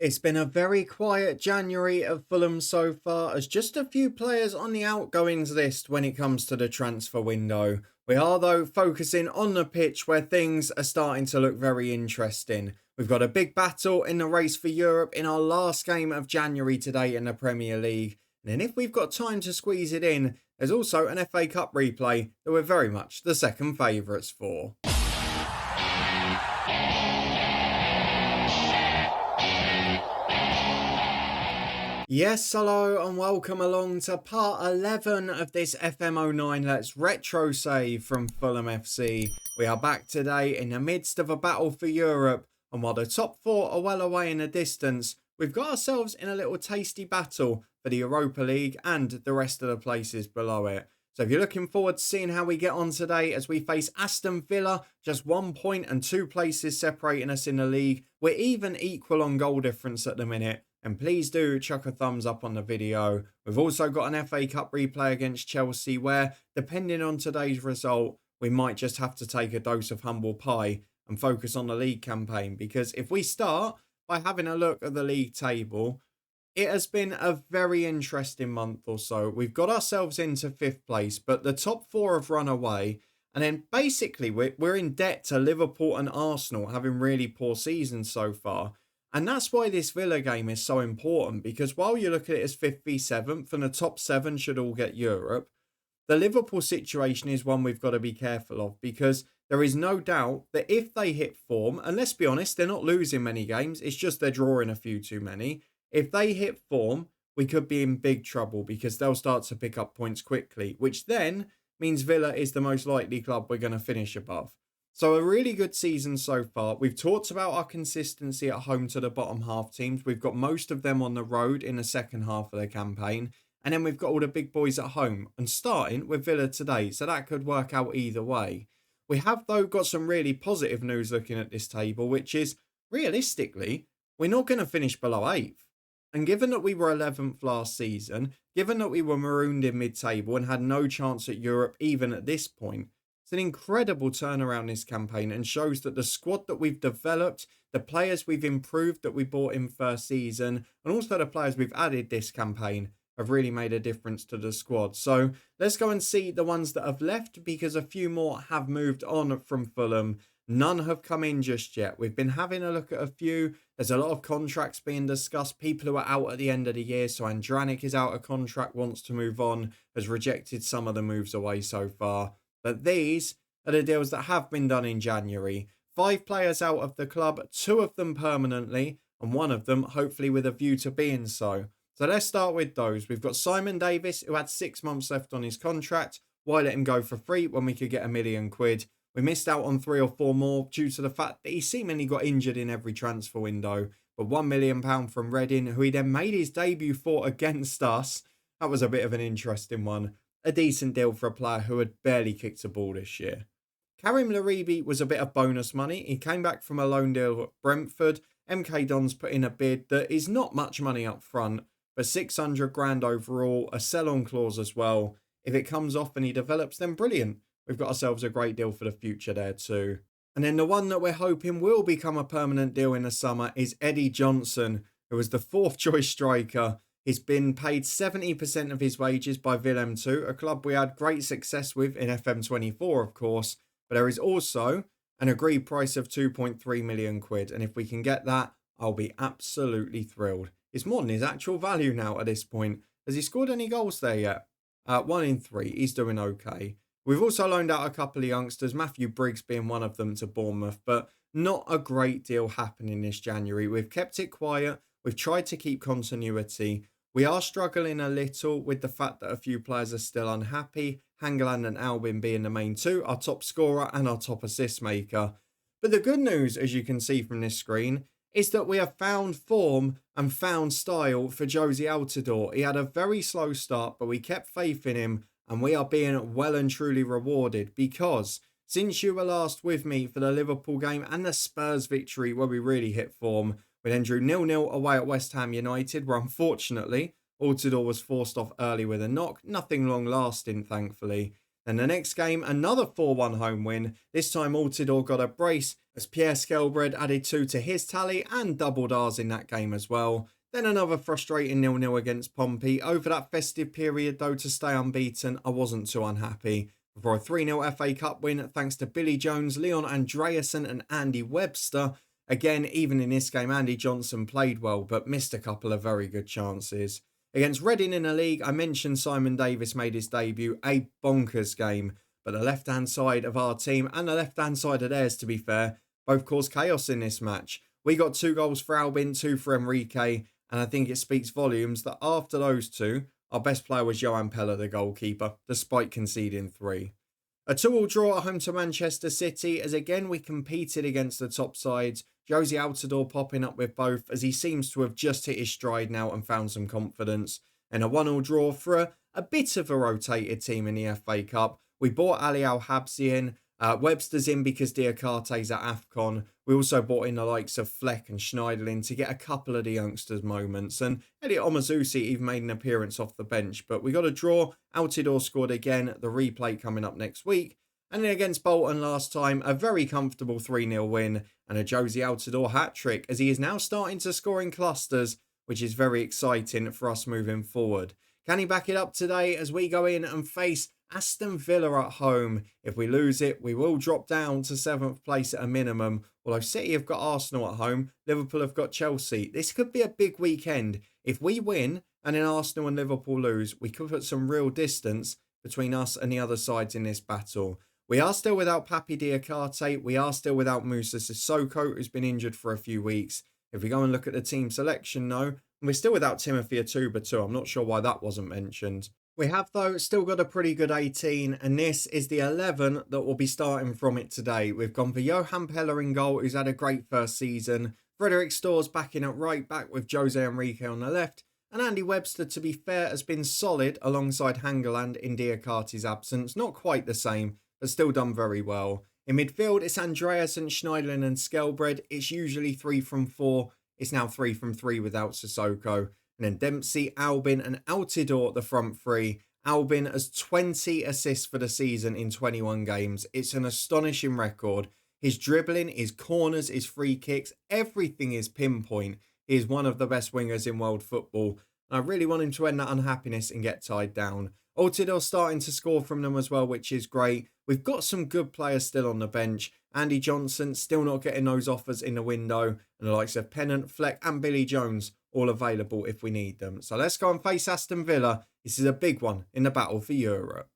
It's been a very quiet January of Fulham so far, as just a few players on the outgoings list when it comes to the transfer window. We are, though, focusing on the pitch where things are starting to look very interesting. We've got a big battle in the race for Europe in our last game of January today in the Premier League. And then if we've got time to squeeze it in, there's also an FA Cup replay that we're very much the second favourites for. Yes, hello and welcome along to part 11 of this FM09 Let's Retro Save from Fulham FC. We are back today in the midst of a battle for Europe, and while the top four are well away in the distance, we've got ourselves in a little tasty battle for the Europa League and the rest of the places below it. So if you're looking forward to seeing how we get on today as we face Aston Villa, just 1 point and 2 places separating us in the league, we're even equal on goal difference at the minute. And please do chuck a thumbs up on the video. We've also got an FA Cup replay against Chelsea where, depending on today's result, we might just have to take a dose of humble pie and focus on the league campaign. Because if we start by having a look at the league table, it has been a very interesting month or so. We've got ourselves into 5th place, but the top 4 have run away. And then basically we're in debt to Liverpool and Arsenal, having really poor seasons so far. And that's why this Villa game is so important, because while you look at it as 5th v 7th and the top 7 should all get Europe, the Liverpool situation is one we've got to be careful of, because there is no doubt that if they hit form, and let's be honest, they're not losing many games, it's just they're drawing a few too many. If they hit form, we could be in big trouble because they'll start to pick up points quickly, which then means Villa is the most likely club we're going to finish above. So a really good season so far. We've talked about our consistency at home to the bottom half teams. We've got most of them on the road in the second half of the campaign. And then we've got all the big boys at home. And starting with Villa today. So that could work out either way. We have, though, got some really positive news looking at this table, which is, realistically, we're not going to finish below 8th. And given that we were 11th last season, given that we were marooned in mid-table and had no chance at Europe even at this point, it's an incredible turnaround this campaign and shows that the squad that we've developed, the players we've improved that we bought in first season, and also the players we've added this campaign have really made a difference to the squad. So let's go and see the ones that have left, because a few more have moved on from Fulham. None have come in just yet. We've been having a look at a few. There's a lot of contracts being discussed. People who are out at the end of the year. So Andranik is out of contract, wants to move on, has rejected some of the moves away so far. But these are the deals that have been done in January. 5 players out of the club, 2 of them permanently, and 1 of them hopefully with a view to being so. So let's start with those. We've got Simon Davis, who had 6 months left on his contract. Why let him go for free when we could get £1 million? We missed out on 3 or 4 more due to the fact that he seemingly got injured in every transfer window. But £1 million from Reading, who he then made his debut for against us. That was a bit of an interesting one. A decent deal for a player who had barely kicked a ball this year. Karim Laribi was a bit of bonus money. He came back from a loan deal at Brentford. MK Dons put in a bid that is not much money up front, but 600 grand overall, a sell-on clause as well. If it comes off and he develops, then brilliant. We've got ourselves a great deal for the future there too. And then the one that we're hoping will become a permanent deal in the summer is Eddie Johnson, who was the 4th choice striker. He's been paid 70% of his wages by Fulham 2, a club we had great success with in FM24, of course. But there is also an agreed price of 2.3 million quid. And if we can get that, I'll be absolutely thrilled. It's more than his actual value now at this point. Has he scored any goals there yet? 1 in 3. He's doing okay. We've also loaned out a couple of youngsters, Matthew Briggs being one of them, to Bournemouth. But not a great deal happening this January. We've kept it quiet. We've tried to keep continuity. We are struggling a little with the fact that a few players are still unhappy. Hangeland and Albin being the main 2, our top scorer and our top assist maker. But the good news, as you can see from this screen, is that we have found form and found style for Josie Altidore. He had a very slow start, but we kept faith in him, and we are being well and truly rewarded, because since you were last with me for the Liverpool game and the Spurs victory where we really hit form, we then drew 0-0 away at West Ham United, where unfortunately Altidore was forced off early with a knock. Nothing long lasting, thankfully. Then the next game, another 4-1 home win. This time Altidore got a brace as Pierre Skelbred added 2 to his tally and doubled ours in that game as well. Then another frustrating 0-0 against Pompey. Over that festive period though, to stay unbeaten, I wasn't too unhappy. Before a 3-0 FA Cup win thanks to Billy Jones, Leon Andreasen and Andy Webster. Again, even in this game, Andy Johnson played well but missed a couple of very good chances. Against Reading in the league, I mentioned Simon Davis made his debut, a bonkers game. But the left-hand side of our team and the left-hand side of theirs, to be fair, both caused chaos in this match. We got 2 goals for Albin, 2 for Enrique, and I think it speaks volumes that after those 2, our best player was Johan Pella, the goalkeeper, despite conceding 3. A 2-2 draw at home to Manchester City, as again we competed against the top sides. Josie Altidore popping up with both, as he seems to have just hit his stride now and found some confidence. And a 1-1 draw for a bit of a rotated team in the FA Cup. We bought Ali Al-Habsi in. Webster's in because Diakarte's at AFCON. We also bought in the likes of Fleck and Schneiderlin to get a couple of the youngsters' moments. And Elliot Omazusi even made an appearance off the bench. But we got a draw. Altidore scored again. The replay coming up next week. And then against Bolton last time, a very comfortable 3-0 win and a Josie Altidore hat-trick, as he is now starting to score in clusters, which is very exciting for us moving forward. Can he back it up today as we go in and face Aston Villa at home? If we lose it, we will drop down to 7th place at a minimum. Although City have got Arsenal at home, Liverpool have got Chelsea. This could be a big weekend. If we win and then Arsenal and Liverpool lose, we could put some real distance between us and the other sides in this battle. We are still without Papi Diakarte. We are still without Musa Sissoko, who's been injured for a few weeks. If we go and look at the team selection, though, we're still without Timothy Atuba too. I'm not sure why that wasn't mentioned. We have, though, still got a pretty good 18, and this is the 11 that will be starting from it today. We've gone for Johan Pella in goal, who's had a great first season. Frederick Storrs backing at right back with Jose Enrique on the left. And Andy Webster, to be fair, has been solid alongside Hangeland in Diakarte's absence. Not quite the same, but still done very well. In midfield, it's Andreasen, Schneiderlin and Skelbred. It's usually 3 from 4. It's now 3 from 3 without Sissoko. And then Dempsey, Albin and Altidore at the front 3. Albin has 20 assists for the season in 21 games. It's an astonishing record. His dribbling, his corners, his free kicks, everything is pinpoint. He is one of the best wingers in world football. And I really want him to end that unhappiness and get tied down. Altidore starting to score from them as well, which is great. We've got some good players still on the bench. Andy Johnson still not getting those offers in the window. And the likes of Pennant, Fleck and Billy Jones all available if we need them. So let's go and face Aston Villa. This is a big one in the battle for Europe.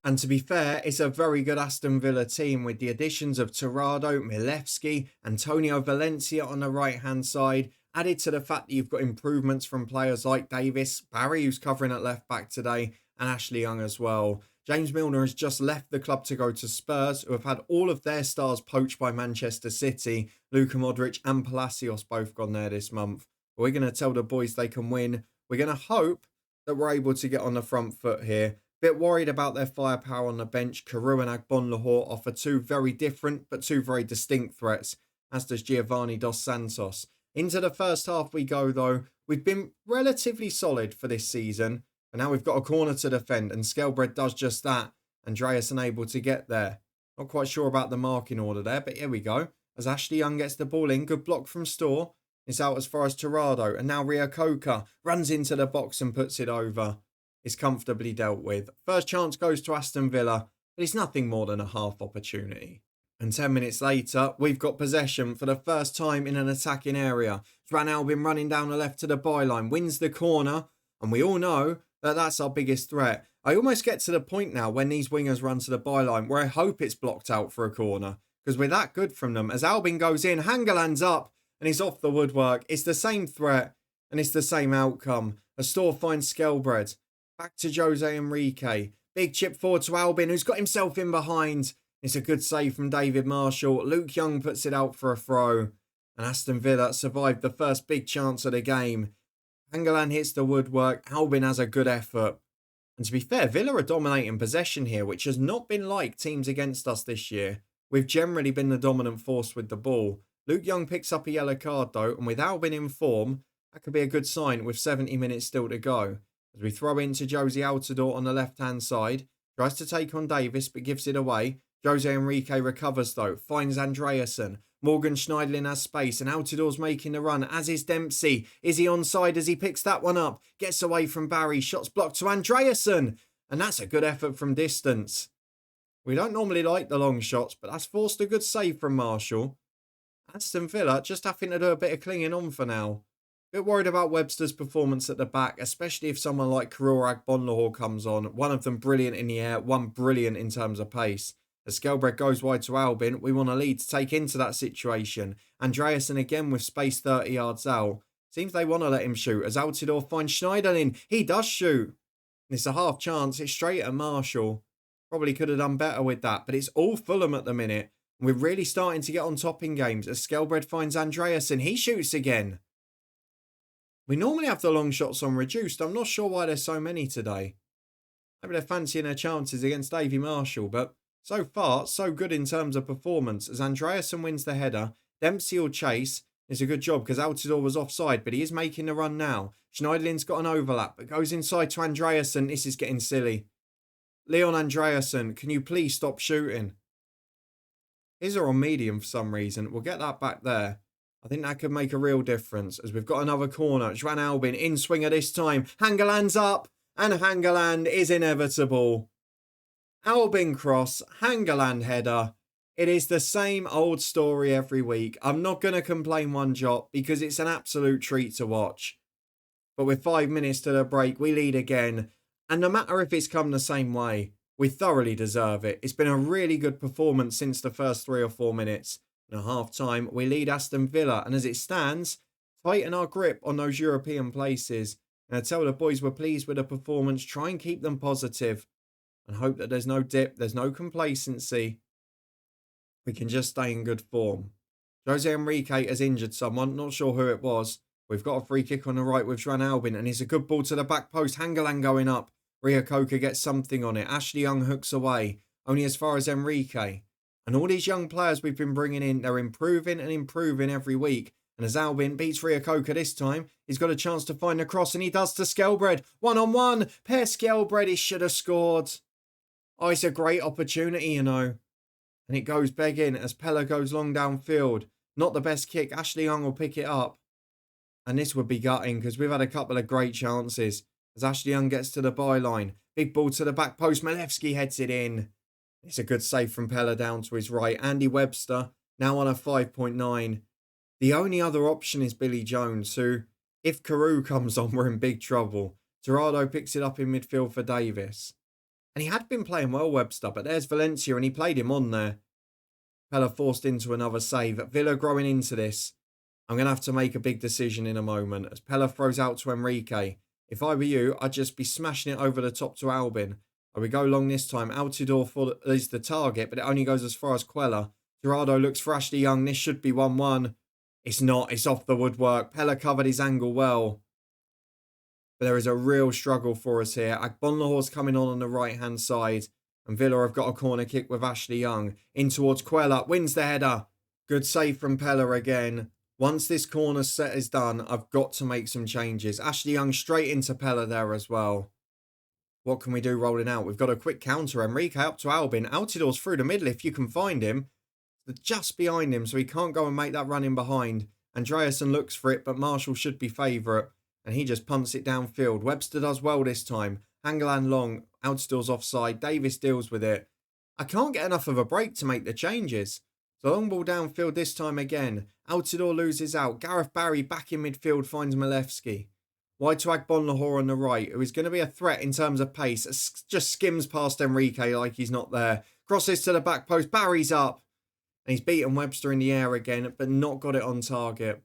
And to be fair, it's a very good Aston Villa team with the additions of Tirado, Milewski, Antonio Valencia on the right-hand side, added to the fact that you've got improvements from players like Davis, Barry, who's covering at left-back today, and Ashley Young as well. James Milner has just left the club to go to Spurs, who have had all of their stars poached by Manchester City. Luka Modric and Palacios both gone there this month. But we're going to tell the boys they can win. We're going to hope that we're able to get on the front foot here. Bit worried about their firepower on the bench. Carew and Agbon Lahore offer 2 very different but 2 very distinct threats, as does Giovanni Dos Santos. Into the first half we go, though. We've been relatively solid for this season. And now we've got a corner to defend. And Skelbred does just that. Andreas unable to get there. Not quite sure about the marking order there. But here we go. As Ashley Young gets the ball in. Good block from Storr. It's out as far as Tirado. And now Rio Coca runs into the box and puts it over. It's comfortably dealt with. First chance goes to Aston Villa. But it's nothing more than a half opportunity. And 10 minutes later, we've got possession for the first time in an attacking area. Ran Albin running down the left to the byline, wins the corner, and we all know that that's our biggest threat. I almost get to the point now when these wingers run to the byline where I hope it's blocked out for a corner, because we're that good from them. As Albin goes in, Hangeland's up, and he's off the woodwork. It's the same threat, and it's the same outcome. A Storr finds Skelbred. Back to Jose Enrique. Big chip forward to Albin, who's got himself in behind. It's a good save from David Marshall. Luke Young puts it out for a throw. And Aston Villa survived the first big chance of the game. Hangeland hits the woodwork. Albin has a good effort. And to be fair, Villa are dominating possession here, which has not been like teams against us this year. We've generally been the dominant force with the ball. Luke Young picks up a yellow card though, and with Albin in form, that could be a good sign with 70 minutes still to go. As we throw into Josie Altidore on the left-hand side. Tries to take on Davis, but gives it away. Jose Enrique recovers though, finds Andreasen. Morgan Schneidlin has space, and Altidore's making the run, as is Dempsey. Is he onside as he picks that one up? Gets away from Barry, shots blocked to Andreasen. And that's a good effort from distance. We don't normally like the long shots, but that's forced a good save from Marshall. Aston Villa just having to do a bit of clinging on for now. Bit worried about Webster's performance at the back, especially if someone like Karol Agbonlahor comes on. One of them brilliant in the air, one brilliant in terms of pace. As Skelbred goes wide to Albin, we want a lead to take into that situation. Andreasen again with space 30 yards out. Seems they want to let him shoot as Altidore finds Schneiderlin. He does shoot. It's a half chance. It's straight at Marshall. Probably could have done better with that, but it's all Fulham at the minute. We're really starting to get on top in games as Skelbred finds Andreasen. He shoots again. We normally have the long shots on reduced. I'm not sure why there's so many today. Maybe they're fancying their chances against Davy Marshall, but so far, so good in terms of performance. As Andreasen wins the header, Dempsey will chase. It's a good job because Altidore was offside, but he is making the run now. Schneiderlin's got an overlap, but goes inside to Andreasen. This is getting silly. Leon Andreasen, can you please stop shooting? His are on medium for some reason. We'll get that back there. I think that could make a real difference as we've got another corner. Juan Albin in swinger this time. Hangeland's up and Hangeland is inevitable. Albin cross, Hangeland header. It is the same old story every week. I'm not going to complain one jot because it's an absolute treat to watch. But with 5 minutes to the break, we lead again. And no matter if it's come the same way, we thoroughly deserve it. It's been a really good performance since the first 3 or 4 minutes. And at half-time, we lead Aston Villa. And as it stands, tighten our grip on those European places. And I tell the boys we're pleased with the performance. Try and keep them positive. And hope that there's no dip, there's no complacency. We can just stay in good form. Jose Enrique has injured someone. Not sure who it was. We've got a free kick on the right with Juan Albin. And it's a good ball to the back post. Hangeland going up. Ryakoka gets something on it. Ashley Young hooks away. Only as far as Enrique. And all these young players we've been bringing in, they're improving and improving every week. And as Albin beats Ryakoka this time, he's got a chance to find a cross. And he does to Skelbred. 1-on-1. Per Skelbred, he should have scored. Oh, it's a great opportunity, you know. And it goes begging as Pella goes long downfield. Not the best kick. Ashley Young will pick it up. And this would be gutting because we've had a couple of great chances. As Ashley Young gets to the byline. Big ball to the back post. Malewski heads it in. It's a good save from Pella down to his right. Andy Webster now on a 5.9. The only other option is Billy Jones, who, if Carew comes on, we're in big trouble. Gerardo picks it up in midfield for Davis. And he had been playing well, Webster, but there's Valencia and he played him on there. Pella forced into another save. Villa growing into this. I'm going to have to make a big decision in a moment as Pella throws out to Enrique. If I were you, I'd just be smashing it over the top to Albin. We go long this time. Altidore is the target, but it only goes as far as Quella. Gerardo looks for Ashley Young. This should be 1-1. It's not. It's off the woodwork. Pella covered his angle well. But there is a real struggle for us here. Agbonlahor's coming on the right-hand side. And Villa have got a corner kick with Ashley Young. In towards Quella. Wins the header. Good save from Pella again. Once this corner set is done, I've got to make some changes. Ashley Young straight into Pella there as well. What can we do rolling out? We've got a quick counter. Enrique up to Albin. Altidore's through the middle if you can find him. Just behind him, so he can't go and make that run in behind. Andreasen looks for it, but Marshall should be favourite. And he just punts it downfield. Webster does well this time. Hangeland long. Altidore's offside. Davis deals with it. I can't get enough of a break to make the changes. So long ball downfield this time again. Altidore loses out. Gareth Barry back in midfield finds Malewski. Wide to Agbonlahor on the right, who is going to be a threat in terms of pace. Just skims past Enrique like he's not there. Crosses to the back post. Barry's up. And he's beaten Webster in the air again, but not got it on target.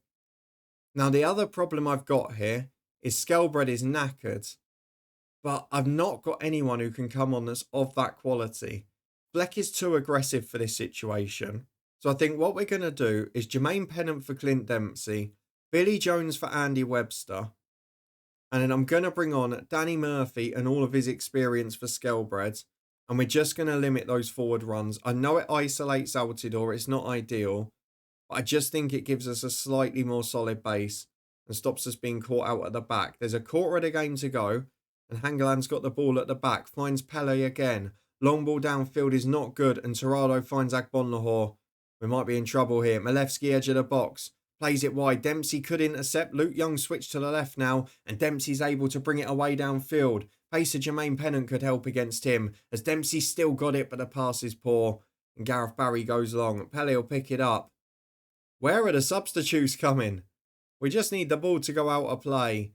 Now, the other problem I've got here is Skelbred is knackered. But I've not got anyone who can come on that's of that quality. Fleck is too aggressive for this situation. So I think what we're going to do is Jermaine Pennant for Clint Dempsey. Billy Jones for Andy Webster. And then I'm going to bring on Danny Murphy and all of his experience for Skelbred. And we're just going to limit those forward runs. I know it isolates Altidore. It's not ideal. But I just think it gives us a slightly more solid base. And stops us being caught out at the back. There's a quarter of the game to go. And Hangeland's got the ball at the back, finds Pele again. Long ball downfield is not good, and Torrado finds Agbonlahor. We might be in trouble here. Malewski edge of the box. Plays it wide. Dempsey could intercept. Luke Young switched to the left now, and Dempsey's able to bring it away downfield. Pacer Jermaine Pennant could help against him, as Dempsey still got it, but the pass is poor. And Gareth Barry goes long. Pele will pick it up. Where are the substitutes coming? We just need the ball to go out of play.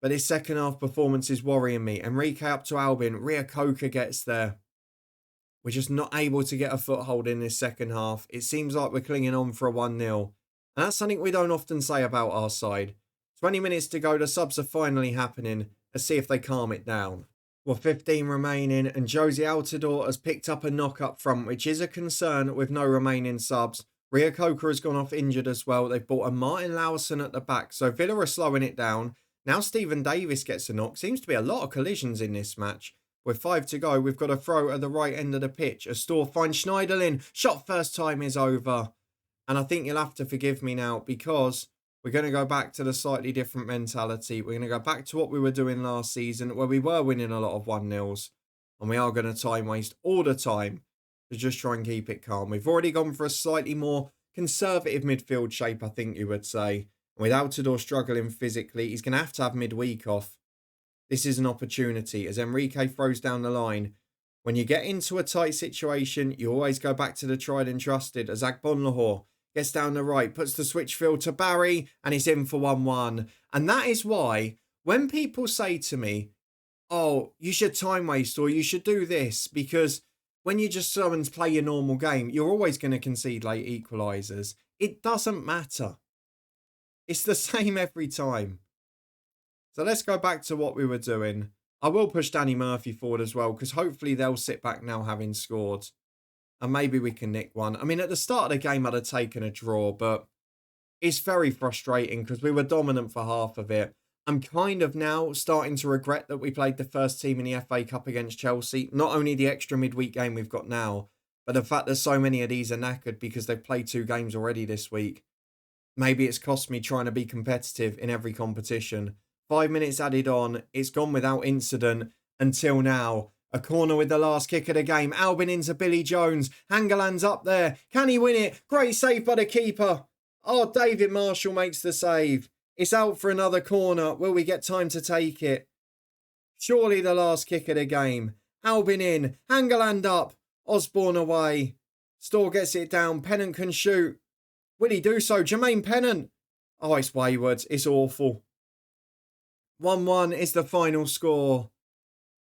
But his second half performance is worrying me. Enrique up to Albin. Ria Coker gets there. We're just not able to get a foothold in this second half. It seems like we're clinging on for a 1-0. And that's something we don't often say about our side. 20 minutes to go. The subs are finally happening. Let's see if they calm it down. Well, 15 remaining. And Josie Altidore has picked up a knock up front, which is a concern with no remaining subs. Ria Coker has gone off injured as well. They've brought a Martin Lowson at the back. So Villa are slowing it down. Now Stephen Davis gets a knock. Seems to be a lot of collisions in this match. With 5 to go, we've got a throw at the right end of the pitch. Astor finds Schneiderlin. Shot first time is over. And I think you'll have to forgive me now because we're going to go back to the slightly different mentality. We're going to go back to what we were doing last season where we were winning a lot of 1-0s. And we are going to time waste all the time to just try and keep it calm. We've already gone for a slightly more conservative midfield shape, I think you would say. With Altidore struggling physically, he's going to have midweek off. This is an opportunity as Enrique throws down the line. When you get into a tight situation, you always go back to the tried and trusted as Agbonlahor gets down the right, puts the switch field to Barry, and it's in for 1-1. And that is why when people say to me, oh, you should time waste or you should do this, because when you just summons play your normal game, you're always going to concede late equalisers. It doesn't matter. It's the same every time. So let's go back to what we were doing. I will push Danny Murphy forward as well, because hopefully they'll sit back now having scored. And maybe we can nick one. I mean, at the start of the game, I'd have taken a draw, but it's very frustrating because we were dominant for half of it. I'm kind of now starting to regret that we played the first team in the FA Cup against Chelsea. Not only the extra midweek game we've got now, but the fact that so many of these are knackered because they've played 2 games already this week. Maybe it's cost me trying to be competitive in every competition. 5 minutes added on. It's gone without incident until now. A corner with the last kick of the game. Albin into Billy Jones. Hangeland's up there. Can he win it? Great save by the keeper. Oh, David Marshall makes the save. It's out for another corner. Will we get time to take it? Surely the last kick of the game. Albin in. Hangeland up. Osborne away. Storr gets it down. Pennant can shoot. Will he do so? Jermaine Pennant. Oh, it's wayward. It's awful. 1-1 is the final score.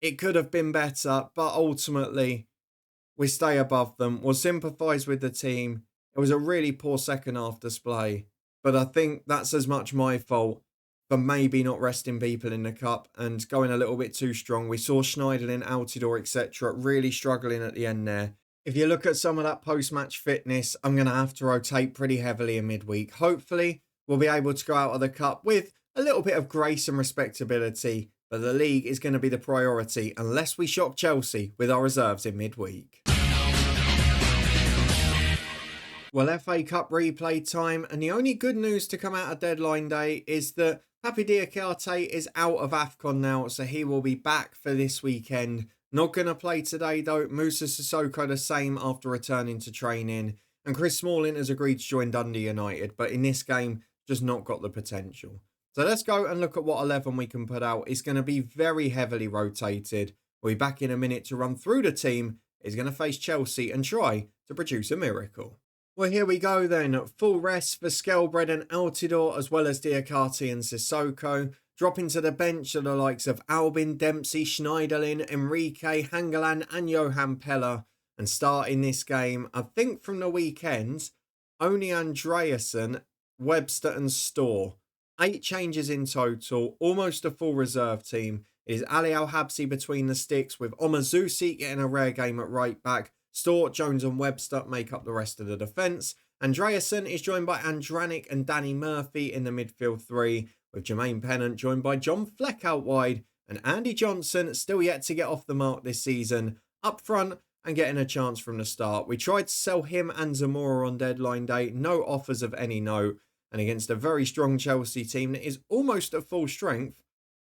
It could have been better, but ultimately, we stay above them. We'll sympathise with the team. It was a really poor second half display. But I think that's as much my fault for maybe not resting people in the cup and going a little bit too strong. We saw Schneiderlin, Altidore, etc. really struggling at the end there. If you look at some of that post-match fitness, I'm going to have to rotate pretty heavily in midweek. Hopefully, we'll be able to go out of the cup with a little bit of grace and respectability. But the league is going to be the priority unless we shock Chelsea with our reserves in midweek. Well, FA Cup replay time, and the only good news to come out of deadline day is that Papi Diakate is out of AFCON now, so he will be back for this weekend. Not going to play today though. Musa Sissoko the same after returning to training, and Chris Smalling has agreed to join Dundee United, but in this game, just not got the potential. So let's go and look at what 11 we can put out. It's going to be very heavily rotated. We'll be back in a minute to run through the team. He's going to face Chelsea and try to produce a miracle. Well, here we go then. Full rest for Skelbred and Altidore, as well as Diakate and Sissoko. Dropping to the bench are the likes of Albin, Dempsey, Schneiderlin, Enrique, Hangeland and Johan Pella. And starting this game, I think from the weekend, only Andreasen, Webster and Storr. 8 changes in total, almost a full reserve team. It is Ali Al-Habsi between the sticks, with Omazusi getting a rare game at right back. Storr, Jones and Webster make up the rest of the defence. Andreasen is joined by Andranik and Danny Murphy in the midfield 3, with Jermaine Pennant joined by John Fleck out wide, and Andy Johnson, still yet to get off the mark this season, up front and getting a chance from the start. We tried to sell him and Zamora on deadline day, no offers of any note. And against a very strong Chelsea team that is almost at full strength,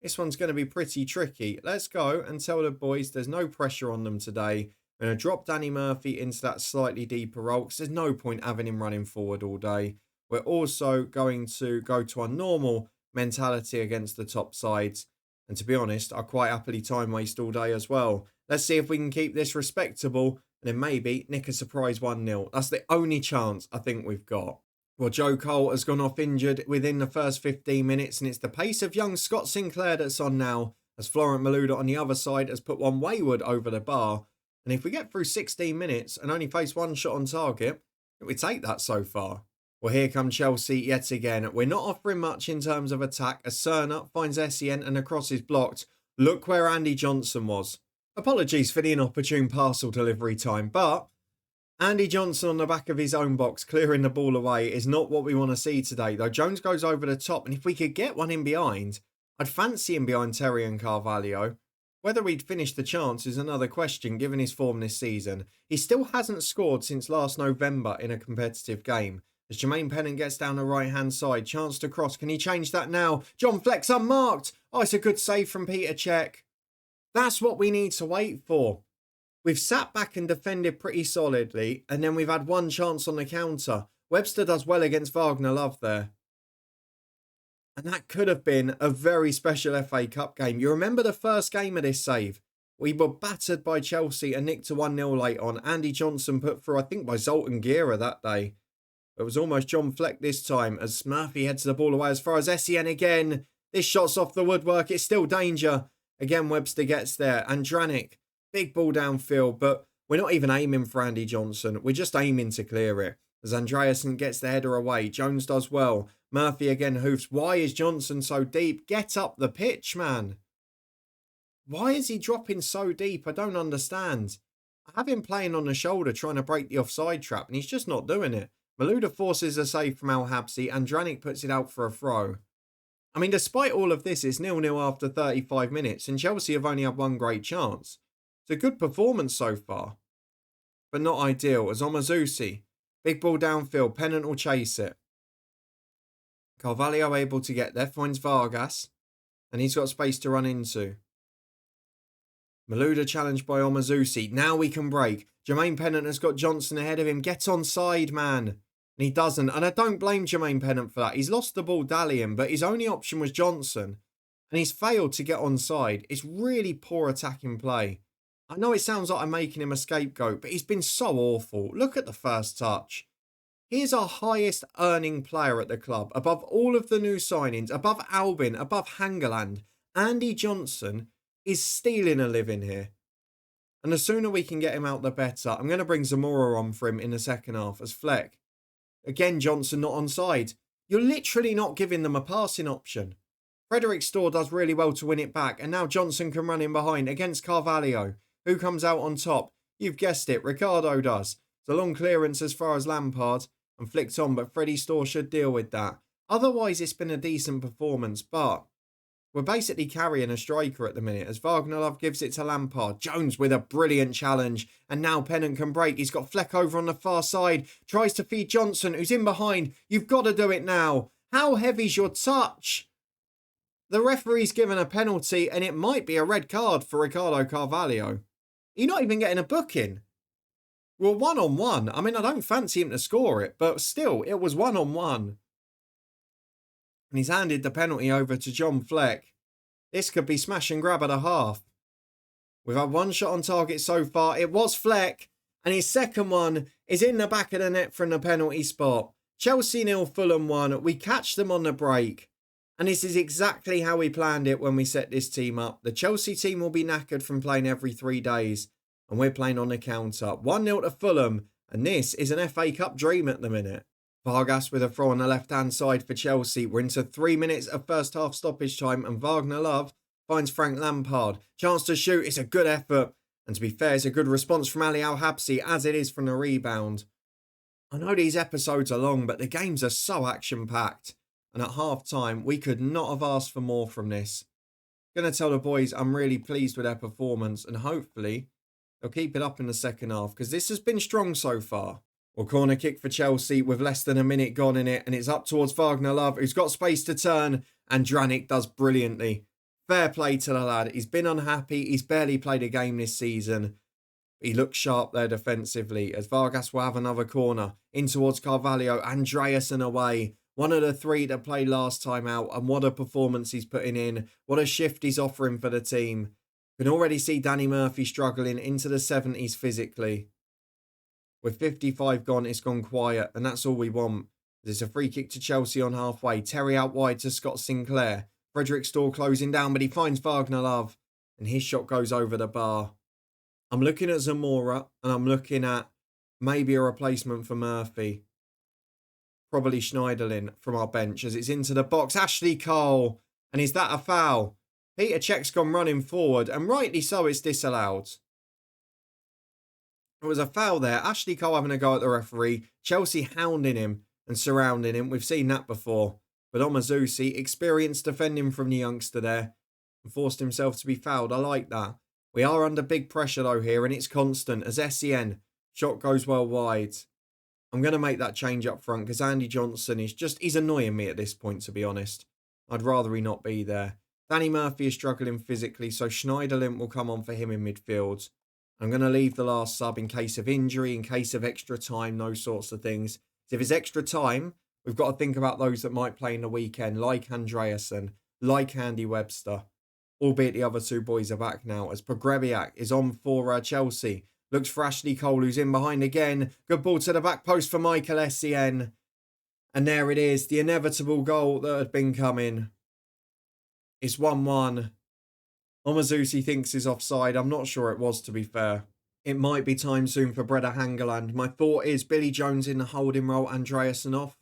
This one's going to be pretty tricky. Let's go and tell the boys there's no pressure on them today. We're going to drop Danny Murphy into that slightly deeper role because there's no point having him running forward all day. We're also going to go to our normal mentality against the top sides. And to be honest, I quite happily time waste all day as well. Let's see if we can keep this respectable and then maybe nick a surprise 1-0. That's the only chance I think we've got. Well, Joe Cole has gone off injured within the first 15 minutes, and it's the pace of young Scott Sinclair that's on now, as Florent Malouda on the other side has put one wayward over the bar. And if we get through 16 minutes and only face one shot on target, we take that so far. Well, here come Chelsea yet again. We're not offering much in terms of attack as Cerna finds Essien and the cross is blocked. Look where Andy Johnson was. Apologies for the inopportune parcel delivery time, but Andy Johnson on the back of his own box clearing the ball away is not what we want to see today, though. Jones goes over the top, and if we could get one in behind, I'd fancy him behind Terry and Carvalho. Whether he'd finish the chance is another question given his form this season. He still hasn't scored since last November in a competitive game. As Jermaine Pennant gets down the right-hand side, chance to cross. Can he change that now? John Fleck's unmarked. Oh, it's a good save from Peter Cech. That's what we need to wait for. We've sat back and defended pretty solidly, and then we've had one chance on the counter. Webster does well against Wagner Love there. And that could have been a very special FA Cup game. You remember the first game of this save? We were battered by Chelsea and nicked to 1-0 late on. Andy Johnson put through, I think, by Zoltan Gira that day. It was almost John Fleck this time as Murphy heads the ball away as far as Essien again. This shot's off the woodwork. It's still danger. Again, Webster gets there. Andranik, big ball downfield, but we're not even aiming for Andy Johnson. We're just aiming to clear it. As Andreasen gets the header away, Jones does well. Murphy again hoofs. Why is Johnson so deep? Get up the pitch, man. Why is he dropping so deep? I don't understand. I have him playing on the shoulder trying to break the offside trap, and he's just not doing it. Malouda forces a save from Al Habsi, and Andranik puts it out for a throw. I mean, despite all of this, it's 0-0 after 35 minutes, and Chelsea have only had one great chance. It's a good performance so far, but not ideal, as Omazusi, big ball downfield, Pennant will chase it. Carvalho able to get there, finds Vargas, and he's got space to run into. Malouda challenged by Omazusi. Now we can break. Jermaine Pennant has got Johnson ahead of him. Get on side, man. And he doesn't. And I don't blame Jermaine Pennant for that. He's lost the ball dallying, but his only option was Johnson. And he's failed to get on side. It's really poor attacking play. I know it sounds like I'm making him a scapegoat, but he's been so awful. Look at the first touch. He's our highest earning player at the club, above all of the new signings, above Albin, above Hangeland. Andy Johnson is stealing a living here. And the sooner we can get him out, the better. I'm going to bring Zamora on for him in the second half as Fleck. Again, Johnson not on side. You're literally not giving them a passing option. Frederick Storr does really well to win it back, and now Johnson can run in behind against Carvalho. Who comes out on top? You've guessed it, Ricardo does. It's a long clearance as far as Lampard, and flicked on, but Freddie Storr should deal with that. Otherwise, it's been a decent performance, but we're basically carrying a striker at the minute as Wagner Love gives it to Lampard. Jones with a brilliant challenge. And now Pennant can break. He's got Fleck over on the far side. Tries to feed Johnson, who's in behind. You've got to do it now. How heavy's your touch? The referee's given a penalty and it might be a red card for Ricardo Carvalho. You're not even getting a booking. Well, 1-on-1. I mean, I don't fancy him to score it, but still, it was 1-on-1. And he's handed the penalty over to John Fleck. This could be smash and grab at a half. We've had one shot on target so far. It was Fleck. And his second one is in the back of the net from the penalty spot. Chelsea 0, Fulham 1. We catch them on the break. And this is exactly how we planned it when we set this team up. The Chelsea team will be knackered from playing every 3 days. And we're playing on the counter. 1-0 to Fulham. And this is an FA Cup dream at the minute. Vargas with a throw on the left-hand side for Chelsea. We're into 3 minutes of first half stoppage time and Wagner Love finds Frank Lampard. Chance to shoot. It's a good effort. And to be fair, it's a good response from Ali Al-Habsi as it is from the rebound. I know these episodes are long, but the games are so action-packed. And at half-time, we could not have asked for more from this. Going to tell the boys I'm really pleased with their performance and hopefully they'll keep it up in the second half because this has been strong so far. Well, corner kick for Chelsea with less than a minute gone in it. And it's up towards Wagner Love, who's got space to turn. And Andranik does brilliantly. Fair play to the lad. He's been unhappy. He's barely played a game this season. He looks sharp there defensively as Vargas will have another corner in towards Carvalho. Andreasen away. One of the three that played last time out, and what a performance he's putting in. What a shift he's offering for the team. Can already see Danny Murphy struggling into the 70s physically. With 55 gone, it's gone quiet, and that's all we want. There's a free kick to Chelsea on halfway. Terry out wide to Scott Sinclair. Frederick Storr closing down, but he finds Wagner Love, and his shot goes over the bar. I'm looking at Zamora, and I'm looking at maybe a replacement for Murphy. Probably Schneiderlin from our bench as it's into the box. Ashley Cole, and is that a foul? Peter Cech's gone running forward, and rightly so, it's disallowed. It was a foul there. Ashley Cole having a go at the referee. Chelsea hounding him and surrounding him. We've seen that before. But Omazusi, experienced defending from the youngster there, and forced himself to be fouled. I like that. We are under big pressure though here, and it's constant as SEN. Shot goes well wide. I'm going to make that change up front because Andy Johnson he's annoying me at this point, to be honest. I'd rather he not be there. Danny Murphy is struggling physically, so Schneiderlin will come on for him in midfield. I'm going to leave the last sub in case of injury, in case of extra time, those sorts of things. So if it's extra time, we've got to think about those that might play in the weekend, like Andreasen, like Andy Webster. Albeit the other two boys are back now, as Pogrebiak is on for Chelsea. Looks for Ashley Cole, who's in behind again. Good ball to the back post for Michael Essien. And there it is, the inevitable goal that had been coming. It's 1-1. Omazusi thinks he's offside. I'm not sure it was, to be fair. It might be time soon for Breda Hangeland. My thought is Billy Jones in the holding role, Andreasen off.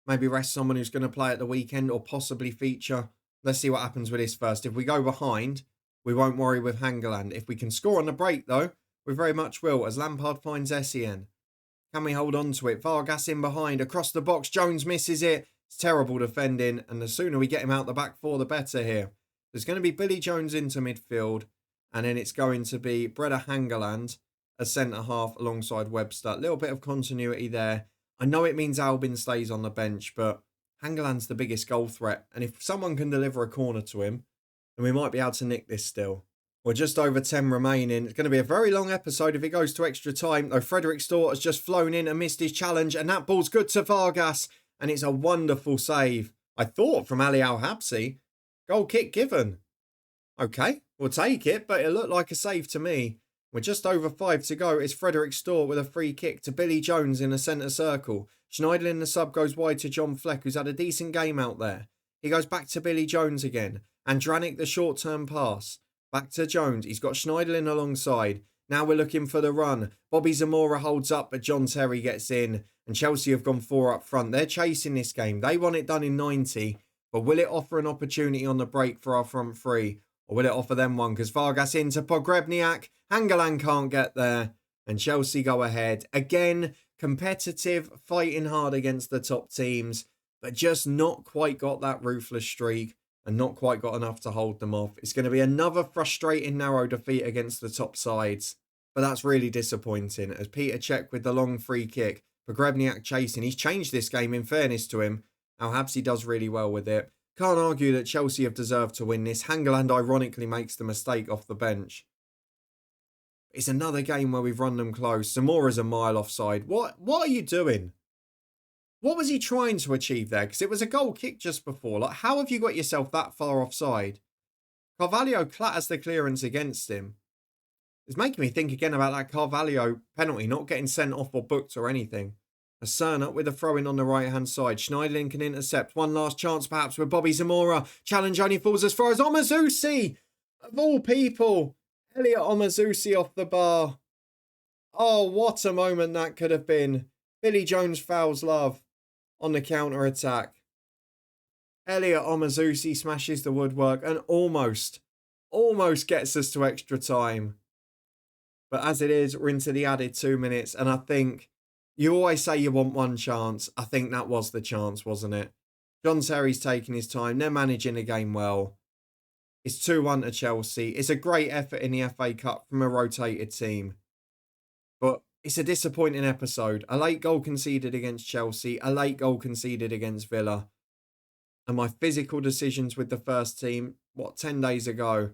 Maybe rest someone who's going to play at the weekend or possibly feature. Let's see what happens with this first. If we go behind, we won't worry with Hangeland. If we can score on the break, though, we very much will, as Lampard finds Essien. Can we hold on to it? Vargas in behind, across the box. Jones misses it. It's terrible defending, and the sooner we get him out the back four, the better here. There's going to be Billy Jones into midfield, and then it's going to be Breda Hangeland as centre-half alongside Webster. A little bit of continuity there. I know it means Albin stays on the bench, but Hangeland's the biggest goal threat, and if someone can deliver a corner to him, then we might be able to nick this still. We're just over 10 remaining. It's going to be a very long episode if it goes to extra time, though Frederick Storr has just flown in and missed his challenge, and that ball's good to Vargas, and it's a wonderful save. I thought from Ali Al-Habsi. Goal kick given. Okay, we'll take it, but it looked like a save to me. We're just over 5 to go. It's Frederick Storr with a free kick to Billy Jones in the centre circle. Schneiderlin, the sub, goes wide to John Fleck, who's had a decent game out there. He goes back to Billy Jones again. Andranik, the short-term pass. Back to Jones. He's got Schneiderlin alongside. Now we're looking for the run. Bobby Zamora holds up, but John Terry gets in. And Chelsea have gone 4 up front. They're chasing this game. They want it done in 90. But will it offer an opportunity on the break for our front three? Or will it offer them one? Because Vargas into Pogrebniak. Hangeland can't get there. And Chelsea go ahead. Again, competitive, fighting hard against the top teams. But just not quite got that ruthless streak. And not quite got enough to hold them off. It's going to be another frustrating, narrow defeat against the top sides. But that's really disappointing. As Peter Cech with the long free kick. Pogrebniak chasing. He's changed this game, in fairness to him. Al-Habsi does really well with it. Can't argue that Chelsea have deserved to win this. Hangeland ironically makes the mistake off the bench. It's another game where we've run them close. Zamora's a mile offside. What are you doing? What was he trying to achieve there? Because it was a goal kick just before. Like, how have you got yourself that far offside? Carvalho clatters the clearance against him. It's making me think again about that Carvalho penalty not getting sent off or booked or anything. A Cerner with a throw-in on the right-hand side. Schneiderlin can intercept. One last chance perhaps with Bobby Zamora. Challenge only falls as far as Omazusi. Of all people. Elliot Omazusi off the bar. Oh, what a moment that could have been. Billy Jones fouls Love on the counter-attack. Elliot Omazusi smashes the woodwork and almost gets us to extra time. But as it is, we're into the added 2 minutes, and I think you always say you want one chance. I think that was the chance, wasn't it? John Terry's taking his time. They're managing the game well. It's 2-1 to Chelsea. It's a great effort in the FA Cup from a rotated team. But it's a disappointing episode. A late goal conceded against Chelsea. A late goal conceded against Villa. And my physical decisions with the first team 10 days ago,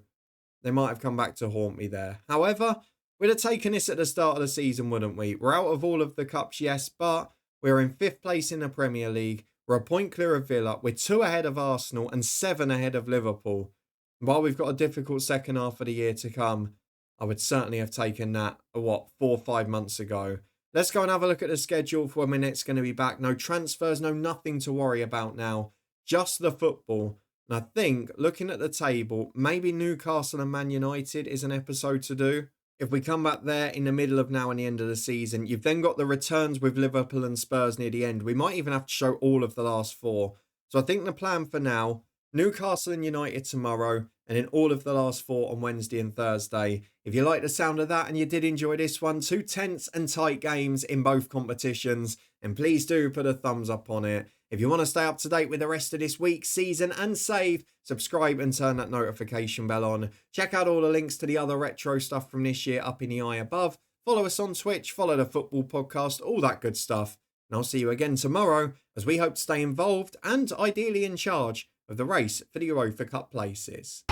they might have come back to haunt me there. However, we'd have taken this at the start of the season, wouldn't we? We're out of all of the cups, yes, but we're in 5th place in the Premier League. We're a point clear of Villa. We're 2 ahead of Arsenal and 7 ahead of Liverpool. And while we've got a difficult second half of the year to come, I would certainly have taken that, 4 or 5 months ago. Let's go and have a look at the schedule for when we're next going to be back. No transfers, no nothing to worry about now. Just the football. And I think, looking at the table, maybe Newcastle and Man United is an episode to do. If we come back there in the middle of now and the end of the season, you've then got the returns with Liverpool and Spurs near the end. We might even have to show all of the last 4. So I think the plan for now, Newcastle and United tomorrow, and then all of the last 4 on Wednesday and Thursday. If you like the sound of that and you did enjoy this one, 2 tense and tight games in both competitions, and please do put a thumbs up on it. If you want to stay up to date with the rest of this week's season and save, subscribe and turn that notification bell on. Check out all the links to the other retro stuff from this year up in the eye above. Follow us on Twitch, follow the football podcast, all that good stuff. And I'll see you again tomorrow as we hope to stay involved and ideally in charge of the race for the Europa Cup places.